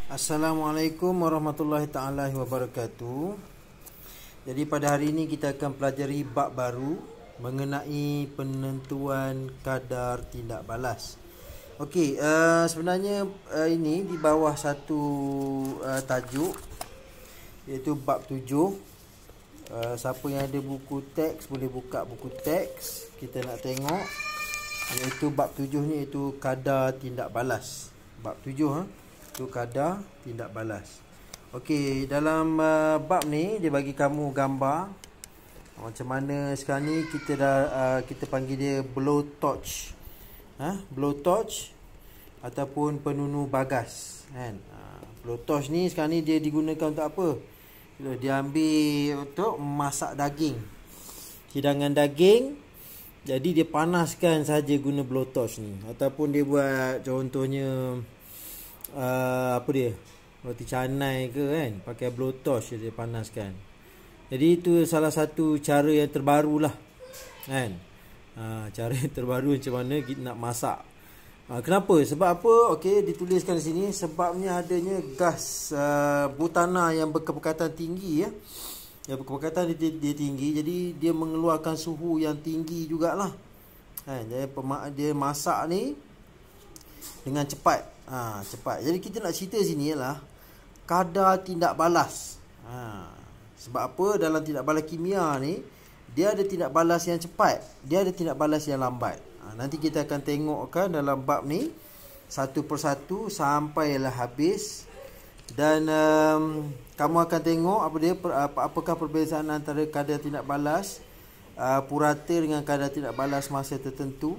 Assalamualaikum warahmatullahi taala wabarakatuh. Jadi pada hari ini kita akan pelajari bab baru mengenai penentuan kadar tindak balas. Okey, sebenarnya ini di bawah satu tajuk iaitu bab 7. Siapa yang ada buku teks boleh buka buku teks. Kita nak tengok iaitu bab 7 ni iaitu kadar tindak balas. Bab 7 itu kadar tindak balas. Okey, dalam bab ni dia bagi kamu gambar macam mana sekarang ni kita panggil dia blowtorch. Blowtorch ataupun penunu bagas kan. Blowtorch ni sekarang ni dia digunakan untuk apa? Dia ambil untuk masak daging. Hidangan daging, jadi dia panaskan saja guna blowtorch ni, ataupun dia buat contohnya roti canai ke kan, pakai blowtorch dia panaskan. Jadi itu salah satu cara yang terbaru lah kan. Cara yang terbaru macam mana kita nak masak. Kenapa? Sebab apa? Okey, dituliskan di sini sebabnya adanya gas butana yang berkepekatan tinggi ya. Yang berkepekatan dia tinggi, jadi dia mengeluarkan suhu yang tinggi jugalah kan. Jadi dia masak ni dengan cepat. Cepat. Jadi kita nak cerita sini ialah kadar tindak balas. Sebab apa? Dalam tindak balas kimia ni dia ada tindak balas yang cepat, dia ada tindak balas yang lambat. Nanti kita akan tengokkan dalam bab ni satu persatu sampailah habis. Dan kamu akan tengok apakah perbezaan antara kadar tindak balas purata dengan kadar tindak balas masa tertentu.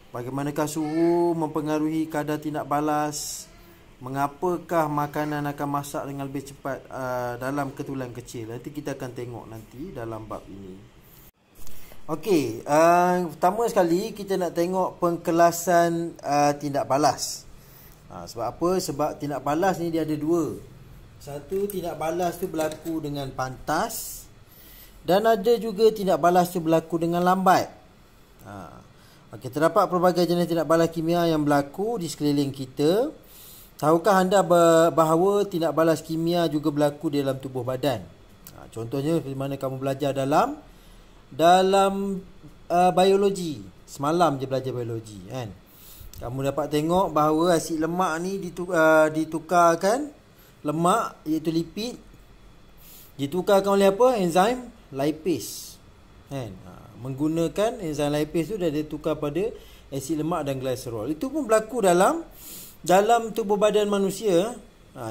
Bagaimanakah suhu mempengaruhi kadar tindak balas? Mengapakah makanan akan masak dengan lebih cepat dalam ketulan kecil? Nanti kita akan tengok nanti dalam bab ini. Okey, pertama sekali kita nak tengok pengkelasan tindak balas. Sebab apa? Sebab tindak balas ni dia ada dua. Satu, tindak balas tu berlaku dengan pantas, dan ada juga tindak balas tu berlaku dengan lambat. Okey, terdapat pelbagai jenis tindak balas kimia yang berlaku di sekeliling kita. Tahukah anda bahawa tindak balas kimia juga berlaku di dalam tubuh badan? Contohnya seperti mana kamu belajar dalam biologi. Semalam je belajar biologi kan. Kamu dapat tengok bahawa asid lemak ni ditukarkan, lemak iaitu lipid, ditukarkan oleh apa? Enzim lipase kan. Menggunakan enzim lipase tu dah ditukar pada asid lemak dan glycerol. Itu pun berlaku dalam tubuh badan manusia.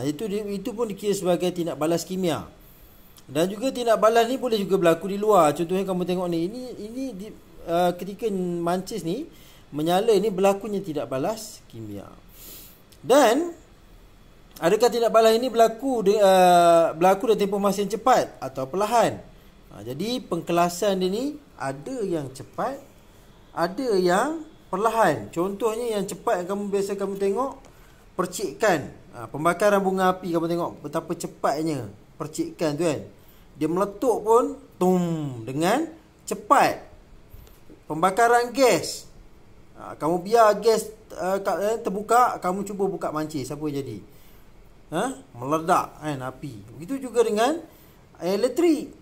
Itu pun dikira sebagai tindak balas kimia. Dan juga tindak balas ni boleh juga berlaku di luar. Contohnya kamu tengok ni, ini ketika mancis ni menyala, ni berlakunya tindak balas kimia. Dan adakah tindak balas ini berlaku dalam tempoh masa yang cepat atau perlahan? Jadi pengkelasan dia ni ada yang cepat, ada yang perlahan. Contohnya yang cepat yang biasa kamu tengok, percikan. Pembakaran bunga api, kamu tengok betapa cepatnya percikan tu kan. Dia meletup pun dengan cepat. Pembakaran gas, kamu biar gas terbuka, kamu cuba buka mancis, apa jadi? Meledak kan api. Begitu juga dengan elektrik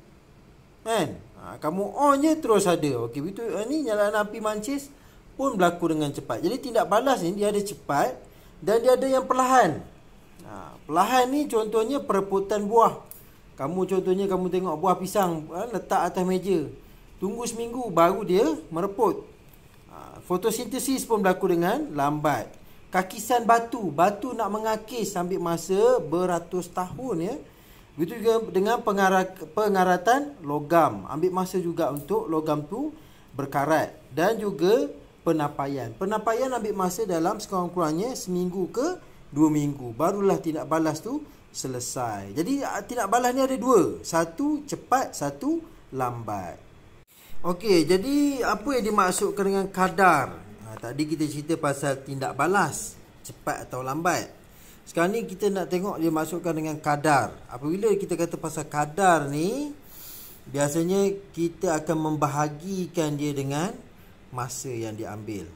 kan. Kamu on je terus ada. Okey, begitu ni nyalakan api mancis pun berlaku dengan cepat. Jadi tindak balas ni dia ada cepat dan dia ada yang perlahan. Perlahan ni contohnya perebutan buah. Contohnya kamu tengok buah pisang letak atas meja, tunggu seminggu baru dia mereput. Fotosintesis pun berlaku dengan lambat. Kakisan batu nak mengakis ambil masa beratus tahun ya. Begitu juga dengan pengaratan logam, ambil masa juga untuk logam tu berkarat. Dan juga penapaian ambil masa dalam sekurang-kurangnya seminggu ke 2 minggu, barulah tindak balas tu selesai. Jadi tindak balas ni ada dua, satu cepat, satu lambat. Okey, jadi apa yang dimaksudkan dengan kadar? Tadi kita cerita pasal tindak balas cepat atau lambat. Sekarang ni kita nak tengok dia masukkan dengan kadar. Apabila kita kata pasal kadar ni, biasanya kita akan membahagikan dia dengan masa yang diambil.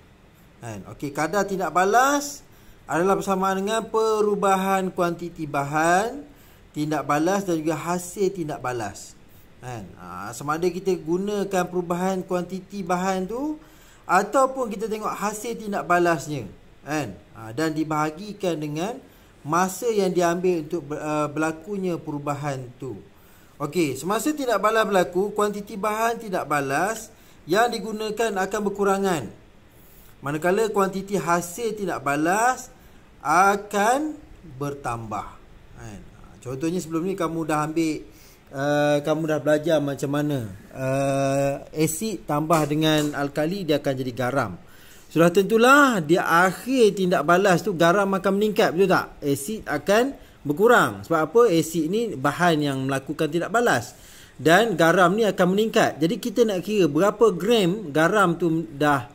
Okey, kadar tindak balas adalah bersamaan dengan perubahan kuantiti bahan, tindak balas dan juga hasil tindak balas. Kan? Sama ada kita gunakan perubahan kuantiti bahan tu ataupun kita tengok hasil tindak balasnya. Kan? Dan dibahagikan dengan masa yang diambil untuk berlakunya perubahan tu. Okey, semasa tindak balas berlaku, kuantiti bahan tindak balas yang digunakan akan berkurangan. Manakala kuantiti hasil tindak balas akan bertambah. Kan? Contohnya sebelum ni kamu dah ambil kamu dah belajar macam mana asid tambah dengan alkali dia akan jadi garam. Sudah tentulah di akhir tindak balas tu garam akan meningkat, betul tak? Asid akan berkurang. Sebab apa? Asid ni bahan yang melakukan tindak balas dan garam ni akan meningkat. Jadi kita nak kira berapa gram garam tu dah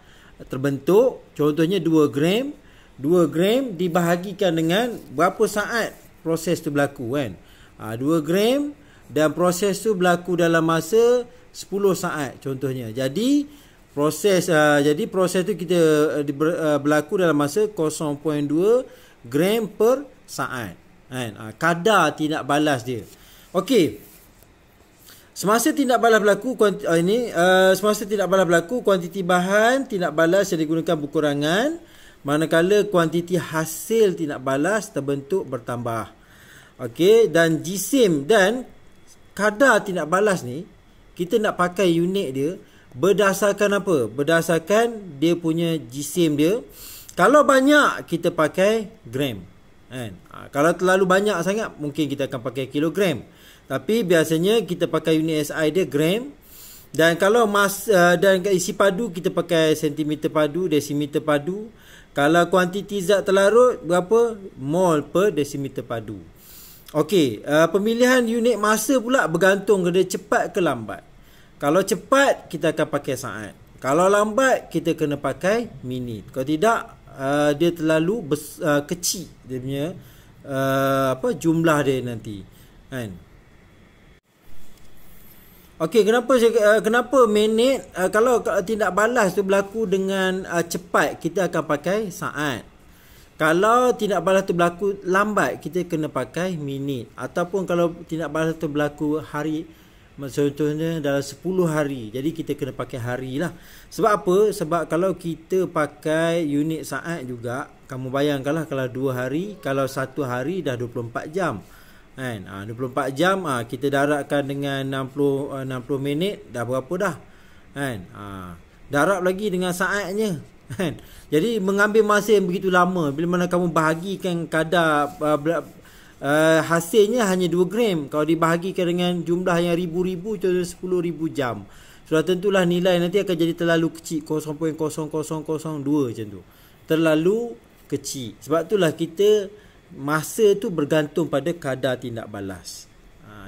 terbentuk. Contohnya 2 gram. 2 gram dibahagikan dengan berapa saat proses tu berlaku, kan? 2 gram dan proses tu berlaku dalam masa 10 saat contohnya. Jadi proses tu kita berlaku dalam masa 0.2 gram per saat, kan? Kadar tindak balas dia. Okey. Semasa tindak balas berlaku kuantiti bahan tindak balas yang digunakan berkurangan, manakala kuantiti hasil tindak balas terbentuk bertambah. Okey, dan jisim dan kadar tindak balas ni kita nak pakai unit dia berdasarkan apa? Berdasarkan dia punya jisim dia. Kalau banyak kita pakai gram, kan? Kalau terlalu banyak sangat mungkin kita akan pakai kilogram. Tapi biasanya kita pakai unit SI dia gram. Dan kalau dan isi padu kita pakai sentimeter padu, desimeter padu. Kalau kuantiti zat terlarut berapa? Mol per desimeter padu. Okey, pemilihan unit masa pula bergantung kepada cepat ke lambat. Kalau cepat kita akan pakai saat. Kalau lambat kita kena pakai minit. Kalau tidak dia terlalu kecil dia punya jumlah dia nanti, kan? Okey, kenapa minit? Kalau tindak balas tu berlaku dengan cepat, kita akan pakai saat. Kalau tindak balas tu berlaku lambat, kita kena pakai minit. Ataupun kalau tindak balas tu berlaku hari, contohnya dalam 10 hari, jadi kita kena pakai hari lah. Sebab apa? Sebab kalau kita pakai unit saat juga, kamu bayangkanlah kalau 2 hari, kalau 1 hari dah 24 jam. Kan? 24 jam kita darabkan dengan 60 minit dah berapa dah? Kan? Darab lagi dengan saatnya, kan? Jadi mengambil masa yang begitu lama. Bila mana kamu bahagikan kadar hasilnya hanya 2 gram, kalau dibahagikan dengan jumlah yang ribu-ribu, contohnya 10,000 jam, sudah tentulah nilai nanti akan jadi terlalu kecil, 0.0002 macam tu. Terlalu kecil. Sebab itulah kita masa tu bergantung pada kadar tindak balas.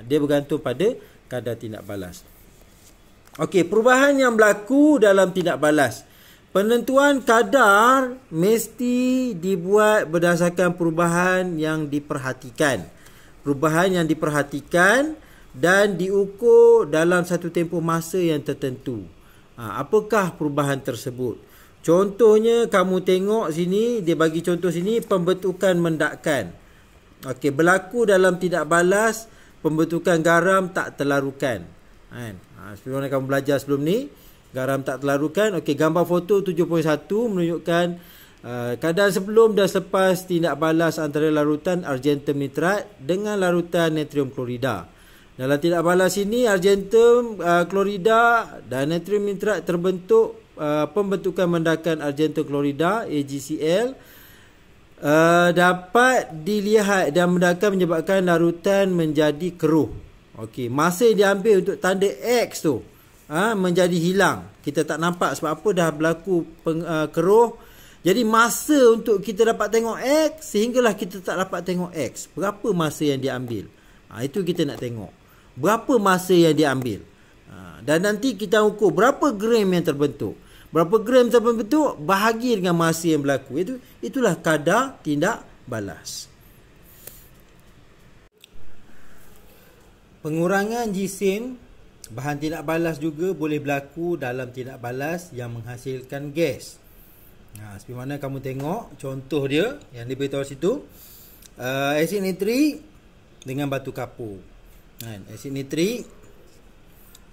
Dia bergantung pada kadar tindak balas. Okey, perubahan yang berlaku dalam tindak balas. Penentuan kadar mesti dibuat berdasarkan perubahan yang diperhatikan. Perubahan yang diperhatikan dan diukur dalam satu tempoh masa yang tertentu. Apakah perubahan tersebut? Contohnya kamu tengok sini, dia bagi contoh sini pembentukan mendakan. Okey, berlaku dalam tindak balas pembentukan garam tak terlarukan. Kan? Sebelum kamu belajar sebelum ni, garam tak terlarukan. Okey, gambar foto 7.1 menunjukkan keadaan sebelum dan selepas tindak balas antara larutan argentum nitrat dengan larutan natrium klorida. Dalam tindak balas ini argentum klorida dan natrium nitrat terbentuk. Pembentukan mendakan argentum klorida AgCl dapat dilihat dan mendakan menyebabkan larutan menjadi keruh. Okey, masa yang diambil untuk tanda X tu menjadi hilang. Kita tak nampak sebab apa, dah berlaku keruh. Jadi masa untuk kita dapat tengok X sehinggalah kita tak dapat tengok X. Berapa masa yang diambil? Itu kita nak tengok. Berapa masa yang diambil? Dan nanti kita ukur berapa gram yang terbentuk. Berapa gram terbentuk bahagi dengan masa yang berlaku. Itulah kadar tindak balas. Pengurangan jisim bahan tindak balas juga boleh berlaku dalam tindak balas yang menghasilkan gas. Seperti mana kamu tengok contoh dia yang diberitahu situ. Asid nitrik dengan batu kapur. Asid nitrik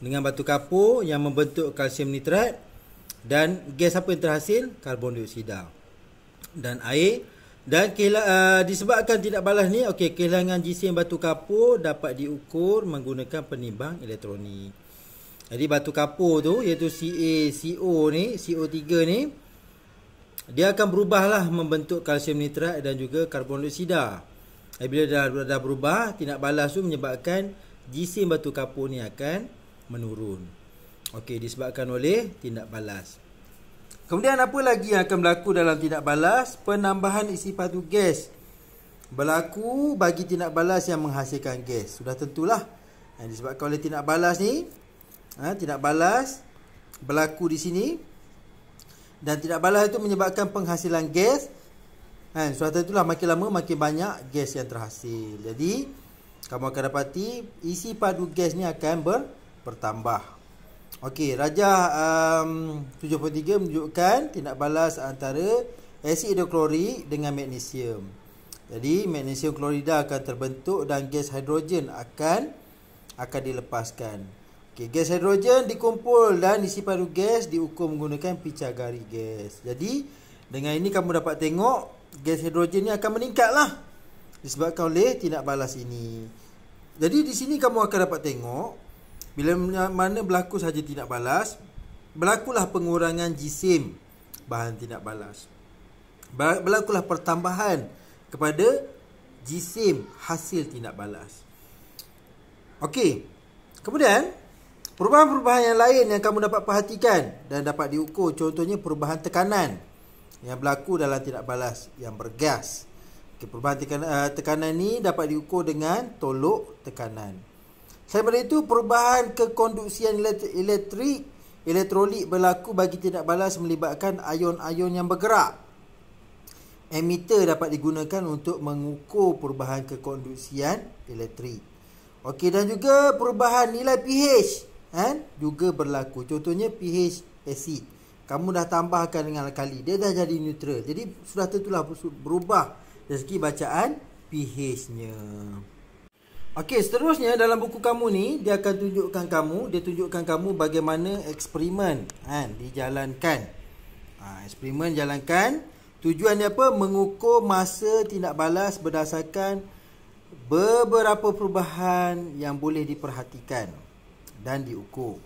dengan batu kapur yang membentuk kalsium nitrat, dan gas apa yang terhasil? Karbon dioksida dan air. Dan disebabkan tidak balas ni, kehilangan jisim batu kapur dapat diukur menggunakan penimbang elektronik. Jadi batu kapur tu iaitu CaCO ni, CO3 ni, dia akan berubahlah membentuk kalsium nitrat dan juga karbon dioksida. Bila dah berubah, tindak balas tu menyebabkan jisim batu kapur ni akan menurun. Disebabkan oleh tindak balas. Kemudian apa lagi yang akan berlaku dalam tindak balas? Penambahan isi padu gas berlaku bagi tindak balas yang menghasilkan gas. Sudah tentulah disebabkan oleh tindak balas ni. Tindak balas berlaku di sini, dan tindak balas itu menyebabkan penghasilan gas. Sudah tentulah makin lama makin banyak gas yang terhasil. Jadi kamu akan dapati isi padu gas ni akan bertambah. Rajah 73 menunjukkan tindak balas antara asid hidroklorik dengan magnesium. Jadi magnesium klorida akan terbentuk dan gas hidrogen akan dilepaskan. Gas hidrogen dikumpul dan isi padu gas diukur menggunakan picagari gas. Jadi dengan ini kamu dapat tengok gas hidrogen ni akan meningkatlah disebabkan oleh tindak balas ini. Jadi di sini kamu akan dapat tengok bila mana berlaku sahaja tindak balas, berlakulah pengurangan jisim bahan tindak balas. Berlakulah pertambahan kepada jisim hasil tindak balas. Kemudian perubahan-perubahan yang lain yang kamu dapat perhatikan dan dapat diukur, contohnya perubahan tekanan yang berlaku dalam tindak balas yang bergas. Perubahan tekanan ni dapat diukur dengan tolok tekanan. Selain daripada itu, perubahan kekonduksian elektrolit berlaku bagi tindak balas melibatkan ion-ion yang bergerak. Emitter dapat digunakan untuk mengukur perubahan kekonduksian elektrik. Dan juga perubahan nilai pH juga berlaku. Contohnya pH asid. Kamu dah tambahkan dengan alkali, dia dah jadi neutral. Jadi sudah tentulah berubah dari segi bacaan pH-nya. Seterusnya dalam buku kamu ni dia tunjukkan kamu bagaimana eksperimen dijalankan. Eksperimen jalankan. Tujuannya apa? Mengukur masa tindak balas berdasarkan beberapa perubahan yang boleh diperhatikan dan diukur.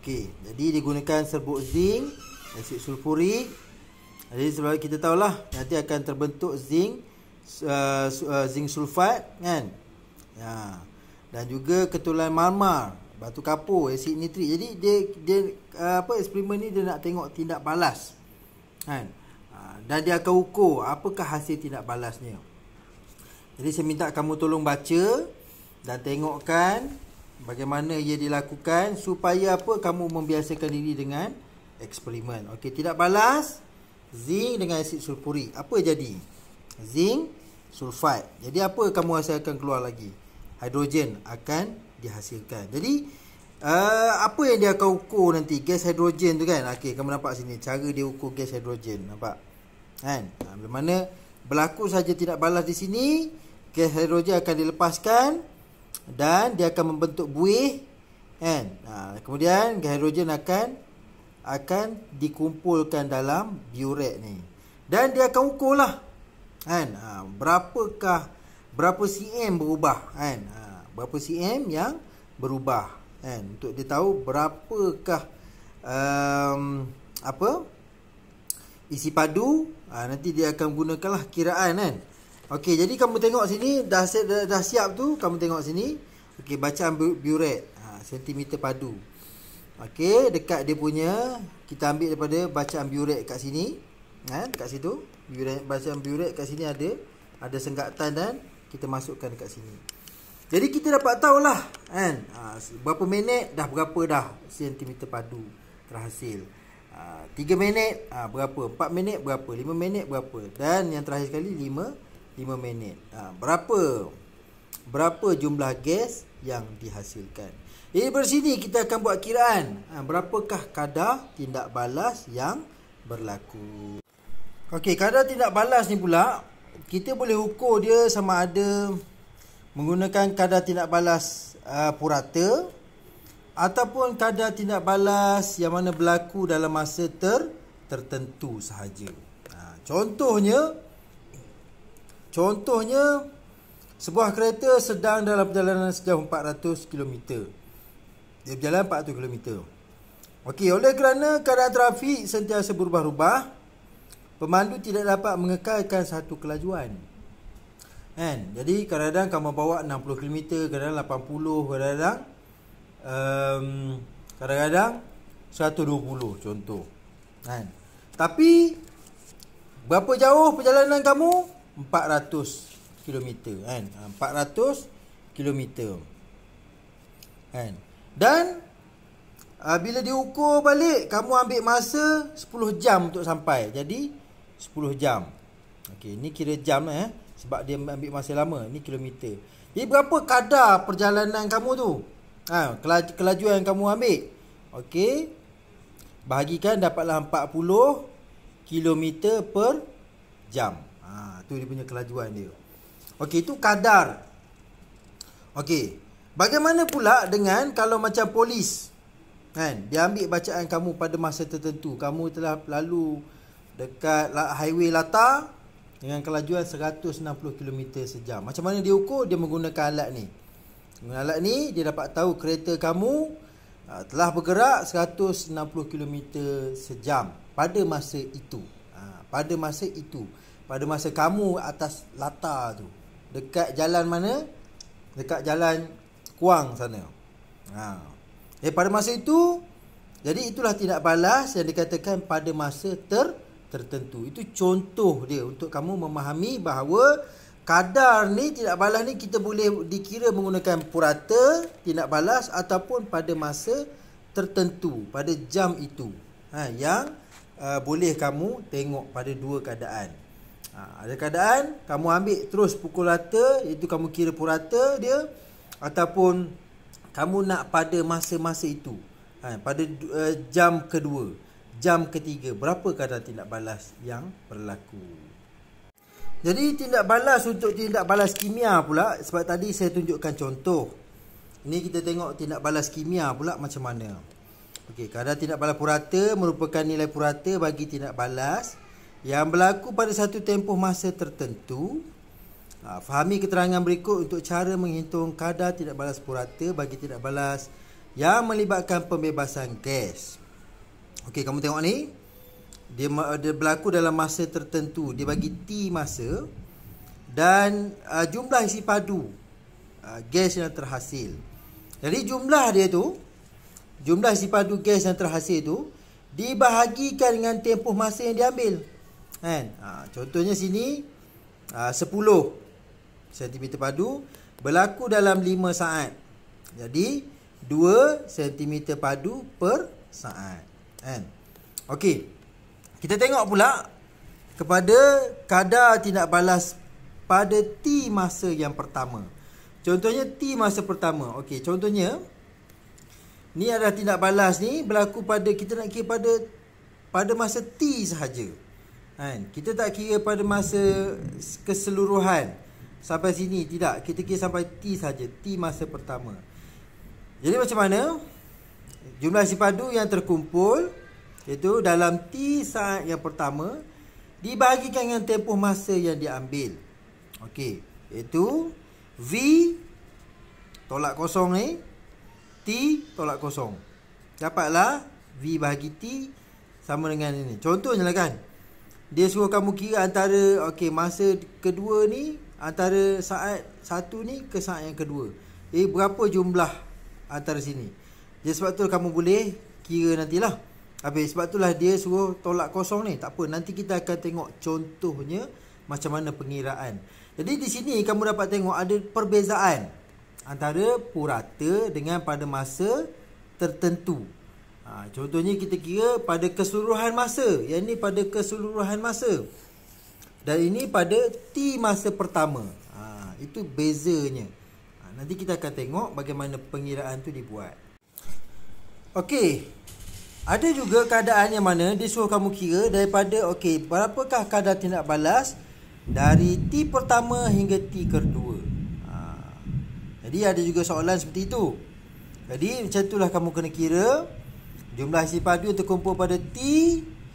Jadi digunakan serbuk zinc, asid sulfurik. Jadi sebab kita tahulah nanti akan terbentuk zinc sulfat dan juga ketulan marmar, batu kapur, asid nitrik. Jadi dia eksperimen ni dia nak tengok tindak balas. Dan dia akan ukur apakah hasil tindak balasnya. Jadi saya minta kamu tolong baca dan tengokkan bagaimana ia dilakukan supaya kamu membiasakan diri dengan eksperimen. Tindak balas zinc dengan asid sulfurik. Apa jadi? Zinc sulfat. Jadi apa kamu hasilkan keluar lagi? Hidrogen akan dihasilkan. Jadi apa yang dia akan ukur nanti? Gas hidrogen tu kan. Kamu nampak sini cara dia ukur gas hidrogen. Nampak? Bila mana berlaku saja tindak balas di sini, gas hidrogen akan dilepaskan dan dia akan membentuk buih. Kemudian gas hidrogen akan dikumpulkan dalam biuret ni. Dan dia akan ukur lah berapa cm berubah, berapa cm yang berubah, untuk dia tahu berapakah isi padu. Nanti dia akan gunakanlah kiraan. Jadi kamu tengok sini dah siap tu. Kamu tengok sini. Bacaan biuret sentimeter padu. Dekat dia punya, kita ambil daripada bacaan biuret kat sini. Dekat situ bacaan biuret kat sini ada senggatan dan kita masukkan dekat sini. Jadi kita dapat tahulah berapa minit dah berapa dah sentimeter padu terhasil. 3 minit berapa, 4 minit berapa, 5 minit berapa, dan yang terakhir sekali 5 minit. Berapa jumlah gas yang dihasilkan. Jadi dari sini kita akan buat kiraan berapakah kadar tindak balas yang berlaku. Okey, kadar tindak balas ni pula, kita boleh ukur dia sama ada menggunakan kadar tindak balas purata ataupun kadar tindak balas yang mana berlaku dalam masa tertentu sahaja. Contohnya sebuah kereta sedang dalam perjalanan sejauh 400 km. Dia berjalan 400 km. Okey, oleh kerana keadaan trafik sentiasa berubah-ubah, pemandu tidak dapat mengekalkan satu kelajuan. Kan? Jadi kadang-kadang kamu bawa 60 km, kadang-kadang 80, kadang-kadang 120 contoh. Kan? Tapi berapa jauh perjalanan kamu? 400 km, kan? 400 km. Kan? Dan bila diukur balik, kamu ambil masa 10 jam untuk sampai. Jadi 10 jam. Okey, ni kira jam sebab dia ambil masa lama. Ni kilometer. Jadi berapa kadar perjalanan kamu tu? Kelajuan yang kamu ambil. Okey. Bahagikan dapatlah 40 km per jam. Tu dia punya kelajuan dia. Okey, itu kadar. Okey. Bagaimana pula dengan kalau macam polis? Kan? Dia ambil bacaan kamu pada masa tertentu. Kamu telah lalu dekat highway latar dengan kelajuan 160 km sejam. Macam mana dia ukur? Dia menggunakan alat ni. Dengan alat ni, dia dapat tahu kereta kamu telah bergerak 160 km sejam pada masa itu. Pada masa itu. Pada masa kamu atas latar tu. Dekat jalan mana? Dekat jalan Kuang sana. Pada masa itu, jadi itulah tindak balas yang dikatakan pada masa tertentu. Itu contoh dia untuk kamu memahami bahawa kadar ni, tindak balas ni kita boleh dikira menggunakan purata, tindak balas ataupun pada masa tertentu, pada jam itu. Yang boleh kamu tengok pada dua keadaan. Ada keadaan kamu ambil terus pukul rata, itu kamu kira purata dia, ataupun kamu nak pada masa-masa itu. Pada jam kedua, jam ketiga, berapa kadar tindak balas yang berlaku. Jadi tindak balas untuk tindak balas kimia pula, sebab tadi saya tunjukkan contoh. Ini kita tengok tindak balas kimia pula macam mana. Okey, kadar tindak balas purata merupakan nilai purata bagi tindak balas yang berlaku pada satu tempoh masa tertentu. Fahami keterangan berikut untuk cara menghitung kadar tindak balas purata bagi tindak balas yang melibatkan pembebasan gas. Okey, kamu tengok ni. Dia berlaku dalam masa tertentu. Dia bagi T masa. Dan jumlah isi padu gas yang terhasil. Jadi jumlah dia tu, jumlah isi padu gas yang terhasil tu dibahagikan dengan tempoh masa yang diambil. Kan? Contohnya sini 10 cm padu berlaku dalam 5 saat. Jadi 2 cm padu per saat. Kan? Okey. Kita tengok pula kepada kadar tindak balas pada T masa yang pertama. Contohnya T masa pertama. Okey, contohnya ni adalah tindak balas ni berlaku pada, kita nak kira pada masa T sahaja. Kan? Kita tak kira pada masa keseluruhan sampai sini, tidak. Kita kira sampai T sahaja, T masa pertama. Jadi macam mana? Jumlah isi padu yang terkumpul iaitu dalam T saat yang pertama dibahagikan dengan tempoh masa yang diambil. Okey, iaitu V tolak kosong ni, T tolak kosong. Dapatlah V bahagi T sama dengan ini. Contohnya lah kan, dia suruh kamu kira antara, okey, masa kedua ni, antara saat satu ni ke saat yang kedua. Berapa jumlah antara sini. Jadi sebab tu kamu boleh kira nantilah. Habis, sebab itulah dia suruh tolak kosong ni. Tak apa, nanti kita akan tengok contohnya macam mana pengiraan. Jadi di sini kamu dapat tengok ada perbezaan antara purata dengan pada masa tertentu. Contohnya kita kira pada keseluruhan masa. Yang ni pada keseluruhan masa. Dan ini pada T masa pertama. Itu bezanya. Nanti kita akan tengok bagaimana pengiraan tu dibuat. Okey. Ada juga keadaan yang mana dia suruh kamu kira daripada okey, berapakah kadar tindak balas dari T pertama hingga T kedua. Jadi ada juga soalan seperti itu. Jadi macam itulah kamu kena kira jumlah hasil padu terkumpul pada T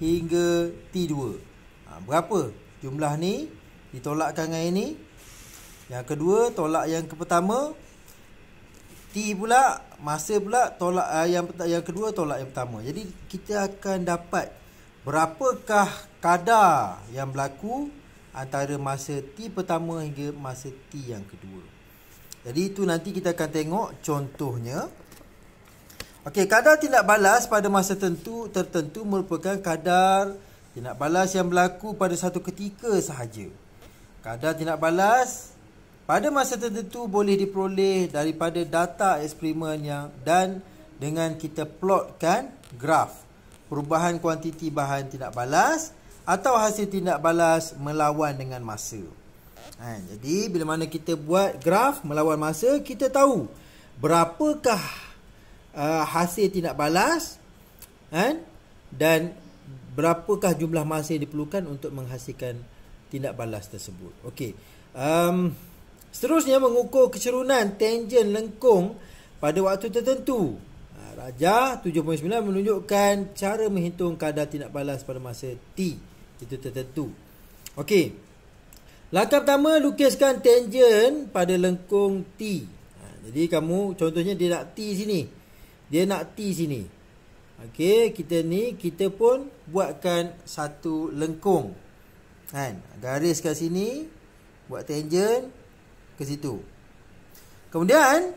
hingga T2. Berapa jumlah ni ditolakkan dengan ini. Yang kedua tolak yang pertama. T pula, masa pula tolak yang kedua tolak yang pertama. Jadi kita akan dapat berapakah kadar yang berlaku antara masa T pertama hingga masa T yang kedua. Jadi itu nanti kita akan tengok contohnya. Okey, kadar tindak balas pada masa tertentu merupakan kadar tindak balas yang berlaku pada satu ketika sahaja. Kadar tindak balas pada masa tertentu boleh diperoleh daripada data eksperimen dan dengan kita plotkan graf perubahan kuantiti bahan tindak balas atau hasil tindak balas melawan dengan masa. Jadi bila mana kita buat graf melawan masa, kita tahu berapakah hasil tindak balas dan berapakah jumlah masa yang diperlukan untuk menghasilkan tindak balas tersebut. Okey. Seterusnya mengukur kecerunan tangen lengkung pada waktu tertentu. Rajah 7.9 menunjukkan cara menghitung kadar tindak balas pada masa T itu tertentu. Okey. Langkah pertama, lukiskan tangen pada lengkung T. Jadi kamu contohnya dia nak T sini. Dia nak T sini. Okey, kita pun buatkan satu lengkung. Garis kat sini, buat tangen ke situ. Kemudian,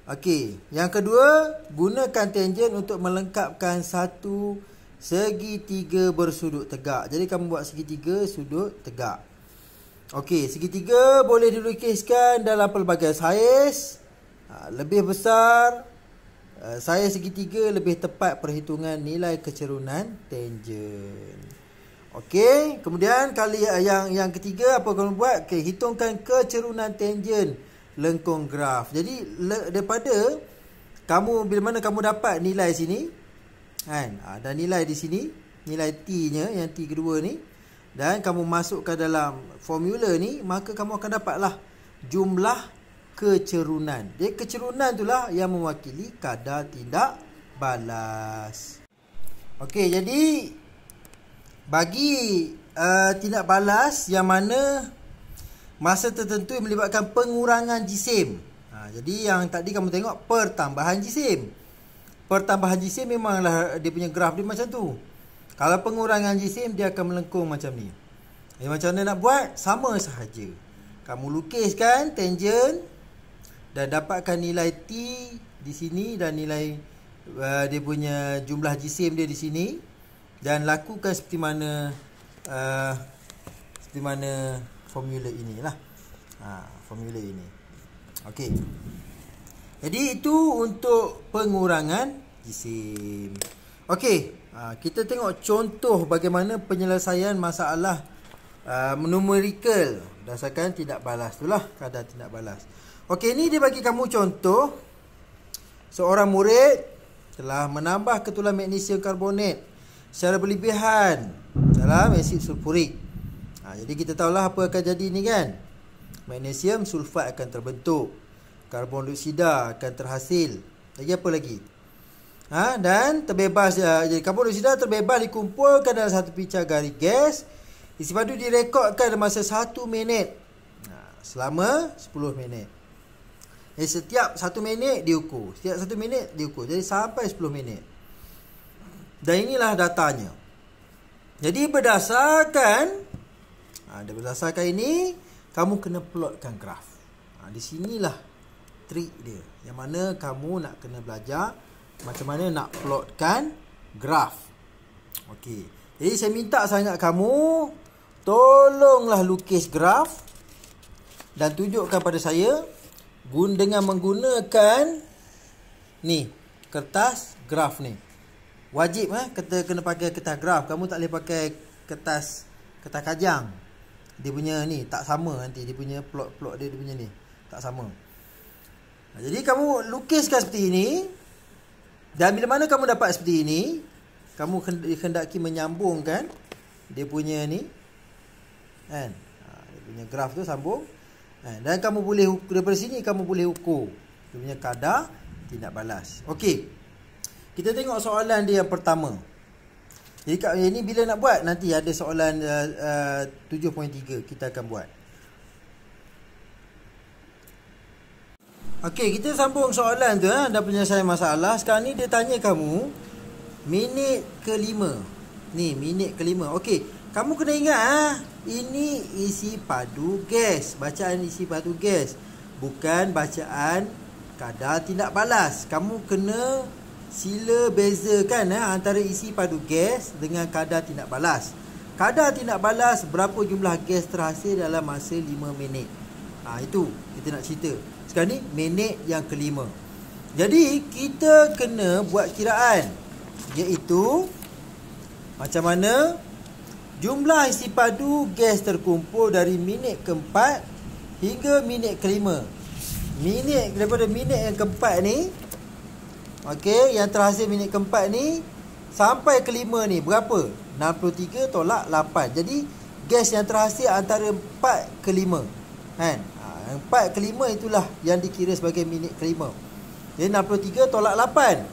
okey, yang kedua, gunakan tangen untuk melengkapkan satu segitiga bersudut tegak. Jadi kamu buat segitiga sudut tegak. Okey, segitiga boleh dilukiskan dalam pelbagai saiz. Lebih besar saiz segitiga lebih tepat perhitungan nilai kecerunan tangen. Okey, kemudian kali yang ketiga apa kamu buat? Okey, hitungkan kecerunan tangen lengkung graf. Jadi daripada kamu bila mana kamu dapat nilai sini, ada nilai di sini, nilai T-nya yang T kedua ni, dan kamu masukkan dalam formula ni, maka kamu akan dapatlah jumlah kecerunan. Jadi kecerunan itulah yang mewakili kadar tindak balas. Okey, jadi bagi tindak balas yang mana masa tertentu melibatkan pengurangan jisim. Jadi yang tadi kamu tengok pertambahan jisim. Pertambahan jisim memanglah dia punya graf dia macam tu. Kalau pengurangan jisim dia akan melengkung macam ni. Macam mana nak buat? Sama sahaja. Kamu lukiskan tangen dan dapatkan nilai T di sini dan nilai dia punya jumlah jisim dia di sini, dan lakukan seperti mana formula inilah. Formula ini. Okey. Jadi itu untuk pengurangan jisim. Okey. Kita tengok contoh bagaimana penyelesaian masalah numerical berdasarkan tindak balas itulah, kadar tindak balas. Okey, ni dia bagi kamu contoh. Seorang murid telah menambah ketulan magnesium karbonat secara berlebihan dalam asid sulfurik. Jadi kita tahulah apa akan jadi ni kan. Magnesium sulfat akan terbentuk, karbon dioksida akan terhasil. Lagi apa lagi? Dan terbebas, jadi karbon dioksida terbebas dikumpulkan dalam satu picah garis gas. Isi padu direkodkan dalam masa 1 minit. Selama 10 minit. Jadi setiap 1 minit diukur. Setiap 1 minit diukur. Jadi sampai 10 minit. Dan inilah datanya. Jadi berdasarkan ini, kamu kena plotkan graf. Di sinilah trik dia. Yang mana kamu nak kena belajar macam mana nak plotkan graf. Okey. Jadi saya minta sangat kamu tolonglah lukis graf dan tunjukkan pada saya dengan menggunakan ni kertas graf ni. Wajib kita kena pakai kertas graf. Kamu tak boleh pakai kertas kajang. Dia punya ni tak sama nanti, dia punya plot dia punya ni tak sama. Jadi kamu lukiskan seperti ini. Dan bila mana kamu dapat seperti ini, kamu hendaki menyambungkan dia punya ni kan, dia punya graf tu sambung kan? Dan kamu boleh daripada sini kamu boleh ukur dia punya kadar tindak balas. Okey, kita tengok soalan dia yang pertama. Jadi kat ini bila nak buat, nanti ada soalan 7.3 kita akan buat. Okey, kita sambung soalan tu dah penyelesaian masalah. Sekarang ni dia tanya kamu minit ke-5. Ni minit ke-5. Okey, kamu kena ingat ini isi padu gas. Bacaan isi padu gas, bukan bacaan kadar tindak balas. Kamu kena sila bezakan antara isi padu gas dengan kadar tindak balas. Kadar tindak balas berapa jumlah gas terhasil dalam masa 5 minit. Itu kita nak cerita. Sekarang ni minit yang ke-5. Jadi kita kena buat kiraan, iaitu macam mana jumlah isi padu gas terkumpul dari minit ke-4 hingga minit ke-5. Daripada minit yang ke-4 ni, okey, yang terhasil minit ke-4 ni sampai ke-5 ni berapa? 63 tolak 8. Jadi gas yang terhasil antara 4 ke-5 kan? 4 ke-5 itulah yang dikira sebagai minit ke-5. Jadi 63 tolak 8.